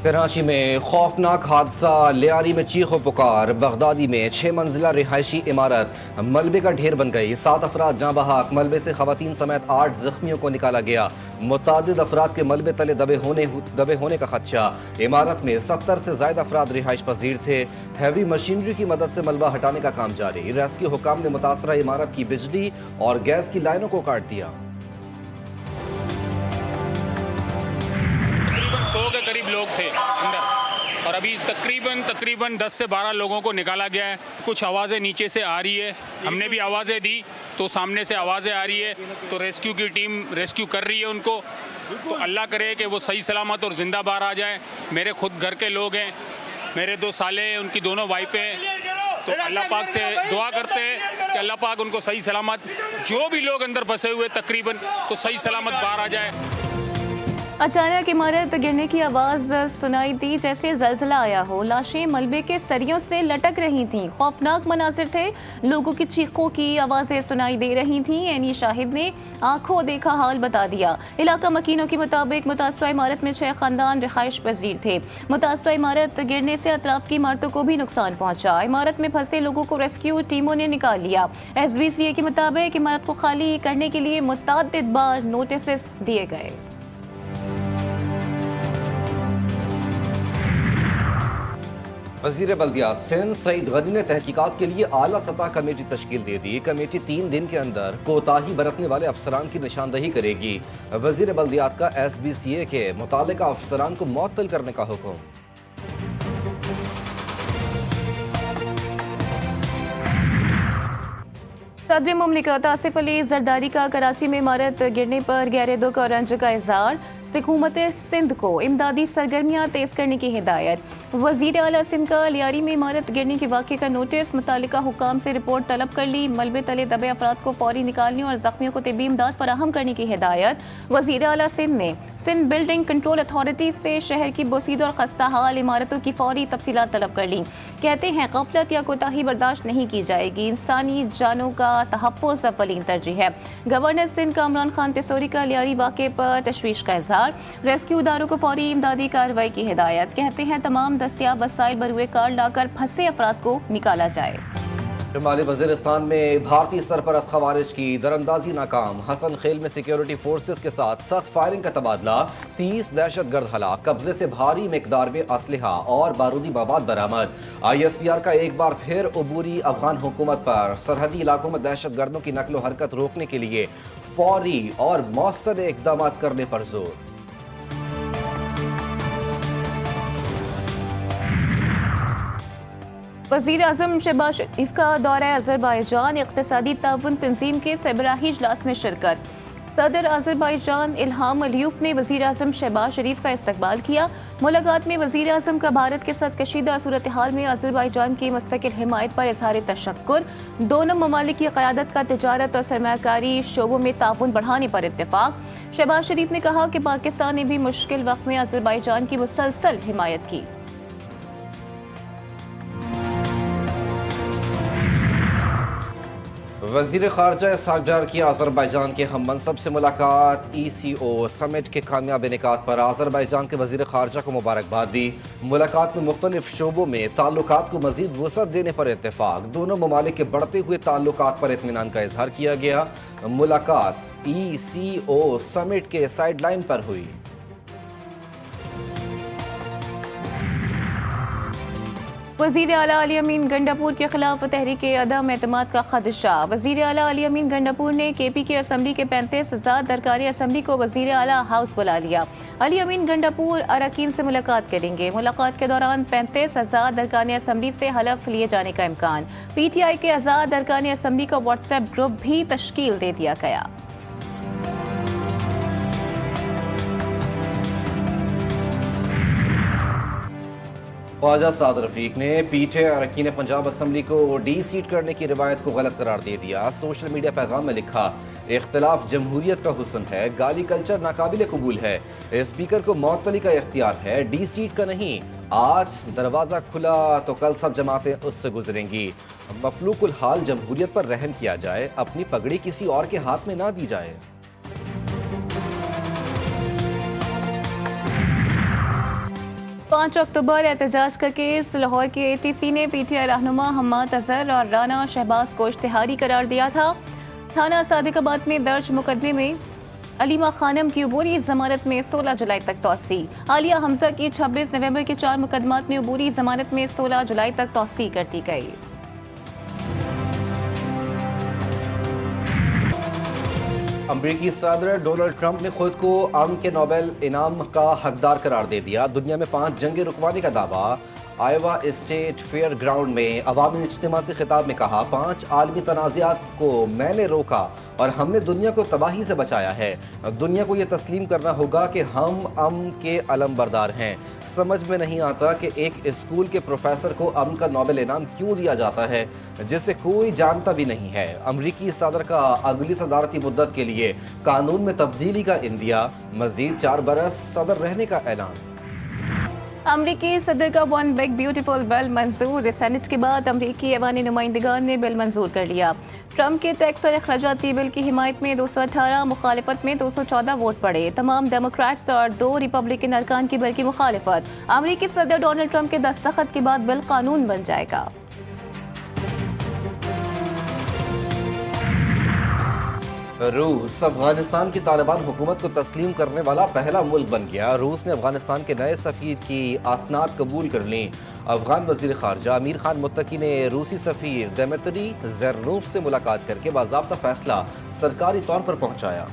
कराची में खौफनाक हादसा, लियारी में चीखो पुकार, बगदादी में 6 मंजिला रिहायशी इमारत मलबे का ढेर बन गई। 7 अफराद जाँ बहक, मलबे से खवातीन समेत 8 जख्मियों को निकाला गया। मुतादिद अफराद के मलबे तले दबे होने का खदशा। इमारत में 70 से ज्यादा अफराद रिहाइश पजीर थे। हैवी मशीनरी की मदद से मलबा हटाने का काम जारी। रेस्क्यू हुकाम ने मुतासरा इमारत की बिजली और गैस की लाइनों को काट दिया। 100 के करीब लोग थे अंदर और अभी तकरीबन 10 से 12 लोगों को निकाला गया है। कुछ आवाज़ें नीचे से आ रही है, हमने भी आवाज़ें दी तो सामने से आवाज़ें आ रही है, तो रेस्क्यू की टीम रेस्क्यू कर रही है उनको। तो अल्लाह करे कि वो सही सलामत और ज़िंदा बाहर आ जाए। मेरे खुद घर के लोग हैं, मेरे 2 साले हैं, उनकी दोनों वाइफें हैं, तो अल्लाह पाक से दुआ करते हैं कि अल्लाह पाक उनको सही सलामत, जो भी लोग अंदर फंसे हुए तकरीबन, तो सही सलामत बाहर आ जाए। अचानक इमारत गिरने की आवाज सुनाई दी, जैसे जलजला आया हो। लाशें मलबे के सरियों से लटक रही थीं। खौफनाक मनाजिर थे, लोगों की चीखों की आवाजें सुनाई दे रही थीं। एनी शाहिद ने आंखों देखा हाल बता दिया। इलाका मकीनों के मुताबिक मुतासरा इमारत में 6 खानदान रिहाइश पजीर थे। मुतासरा इमारत गिरने से अतराफ की इमारतों को भी नुकसान पहुंचा। इमारत में फंसे लोगों को रेस्क्यू टीमों ने निकाल लिया। SBCA के मुताबिक इमारत को खाली करने के लिए मुतअद्दिद बार नोटिस दिए गए। वज़ीर बल्दियात सिंध सईद गनी ने तहकीकात के लिए आला सतह कमेटी तश्कील दे दी। कमेटी 3 दिन के अंदर कोताही बरतने वाले अफसरान की निशानदही करेगी। वज़ीर बल्दियात का SBCA के मुतालिका अफसरान को मुअत्तल करने का हुक्म। सदर मुमलिकत आसिफ अली जरदारी का कराची में इमारत गिरने पर गहरे दुख और रंज का इजहार। हुकूमत सिंध को इमदादी सरगर्मियाँ तेज करने की हिदायत। वज़ीर आला सिंध का लियारी में इमारत गिरने के वाक़े का नोटिस। मुतालिका हुकाम से रिपोर्ट तलब कर ली। मलबे तले दबे अफराद को फौरी निकालने और जख्मियों को तिब्बी इमदाद फराहम करने की हिदायत। वज़ीर आला सिंध ने सिंध बिल्डिंग कंट्रोल अथॉरिटी से शहर की बोसीद और खस्ता हाल इमारतों की फौरी तफसीलात तलब कर ली। कहते हैं गफलत या कोताही बर्दाश्त नहीं की जाएगी। इंसानी जानों का तहफ़्फ़ुज़ अव्वलीन तरजीह है। गवर्नर सिंध का इमरान खान तिसोरी का लियारी वाक़े पर तशवीश का इजहार। रेस्क्यू इदारों को फौरी इमदादी कार्रवाई की हिदायत। कहते हैं तमाम दस्तियाब वसाइल बरूए कार लाकर फंसे अफराद को निकाला जाए। शुमाली वज़ीरिस्तान में भारतीय सरपरस्त खवारिज की दरअंदाजी नाकाम। हसन खेल में सिक्योरिटी फोर्सेस के साथ सख्त फायरिंग का तबादला। 30 दहशतगर्द हलाक। कब्जे से भारी मिकदार में असलहा और बारूदी मवाद बरामद। ISPR का एक बार फिर अबूरी अफगान हुकूमत पर सरहदी इलाकों में दहशतगर्दों की नकलो हरकत रोकने के लिए फौरी और मौसर इकदाम करने पर जोर। वज़ीर आज़म शहबाज शरीफ का दौरा अज़रबाईजान। इक़्तिसादी ताउन तंजीम के सरबराही इजलास में शिरकत। सदर अज़रबाईजान इल्हाम अलियूफ ने वज़ीर आज़म शहबाज शरीफ का इस्तकबाल किया। मुलाकात में वज़ीर आज़म का भारत के साथ कशीदा सूरत हाल में अज़रबाईजान की मुस्तकिल हिमायत पर इज़हार तशक्कुर। दोनों ममालिक की क़यादत का तिजारत और सरमायाकारी शोबों में ताउन बढ़ाने पर इत्तेफाक। शहबाज शरीफ ने कहा कि पाकिस्तान ने भी मुश्किल वक्त में अज़रबाईजान की मुसलसल हिमायत की। वज़ीर ख़ारजा इसहाक़ डार की अज़रबाईजान के हम मनसब से मुलाकात। ECO समिट के कामयाब इनेकाद पर अज़रबाईजान के वज़ीर ख़ारजा को मुबारकबाद दी। मुलाकात में मुख्तलिफ शोबों में ताल्लुकात को मज़ीद वसअत देने पर इत्तेफाक। दोनों ममालिक के बढ़ते हुए ताल्लुकात पर इत्मीनान का इजहार किया गया। मुलाकात ECO समिट के साइडलाइन पर हुई। वज़ीर आला अली अमीन गंडापुर के खिलाफ तहरीक अदम एतमाद का खदशा। वज़ीर आला अली अमीन गंडापुर ने KP के असम्बली के 35,000 अरकान असम्बली को वज़ीर आला हाउस बुला लिया। अली अमीन गंडापुर अरकान से मुलाकात करेंगे। मुलाकात के दौरान 35,000 अरकान असम्बली से हलफ लिए जाने का इम्कान। PTI के आज़ाद अरकान असम्बली का WhatsApp ग्रुप भी तश्कील दे दिया गया। ख्वाजा साद रफीक ने PTI अरकान पंजाब असम्बली को डी-सीट करने की रिवायत को गलत करार दे दिया। सोशल मीडिया पैगाम में लिखा, इख्तिलाफ जमहूरियत का हुस्न है, गाली कल्चर नाकाबिल कबूल है, स्पीकर को मअतली का इख्तियार है, डी-सीट का नहीं। आज दरवाज़ा खुला तो कल सब जमातें उससे गुजरेंगी। मफलूकुल हाल जमहूरियत पर रहम किया जाए, अपनी पगड़ी किसी और के हाथ में ना दी जाए। 5 अक्टूबर एहतजाज का केस। लाहौर के ATC ने PTI रहनुमा हम्माद अजहर और राना शहबाज को इश्तिहारी करार दिया था। थाना सादिकाबाद में दर्ज मुकदमे में अलीमा खानम की अबूरी जमानत में 16 जुलाई तक तौसी। आलिया हमजा की 26 नवंबर के 4 मुकदमात में अबूरी जमानत में 16 जुलाई तक तौसी कर दी गई। अमरीकी सदर डोनाल्ड ट्रंप ने खुद को अमन के नोबेल इनाम का हकदार करार दे दिया। दुनिया में 5 जंगें रुकवाने का दावा। आयोवा स्टेट फेयर ग्राउंड में अवामी इज्तिमा से खिताब में कहा, 5 आलमी तनाज़ात को मैंने रोका और हमने दुनिया को तबाही से बचाया है। दुनिया को ये तस्लीम करना होगा कि हम अमन के अलमबरदार हैं। समझ में नहीं आता कि एक स्कूल के प्रोफेसर को अमन का नोबेल इनाम क्यों दिया जाता है जिसे कोई जानता भी नहीं है। अमरीकी सदर का अगली सदारती मुद्दत के लिए कानून में तब्दीली का इंदिया। मजीद 4 बरस सदर रहने का ऐलान। अमरीकी सदर का वन बिग ब्यूटीफुल बिल मंजूर। सेनेट के बाद अमरीकी ऐवान नुमाइंदगान ने बिल मंजूर कर लिया। ट्रंप के टैक्स और अखराजाती बिल की हिमायत में 218, मुखालिफत में 214 वोट पड़े। तमाम डेमोक्रेट्स और 2 रिपब्लिकन अरकान की बिल की मुखालिफत। अमरीकी सदर डोनाल्ड ट्रंप के दस्तखत के बाद बिल कानून बन जाएगा। रूस अफगानिस्तान की तालिबान हुकूमत को तस्लीम करने वाला पहला मुल्क बन गया। रूस ने अफगानिस्तान के नए सफीर की आसनाद कबूल कर ली। अफगान वजीर खारजा अमीर खान मुत्तकी ने रूसी सफीर दिमित्री ज़रनूफ से मुलाकात करके बाज़ाब्ता फैसला सरकारी तौर पर पहुँचाया।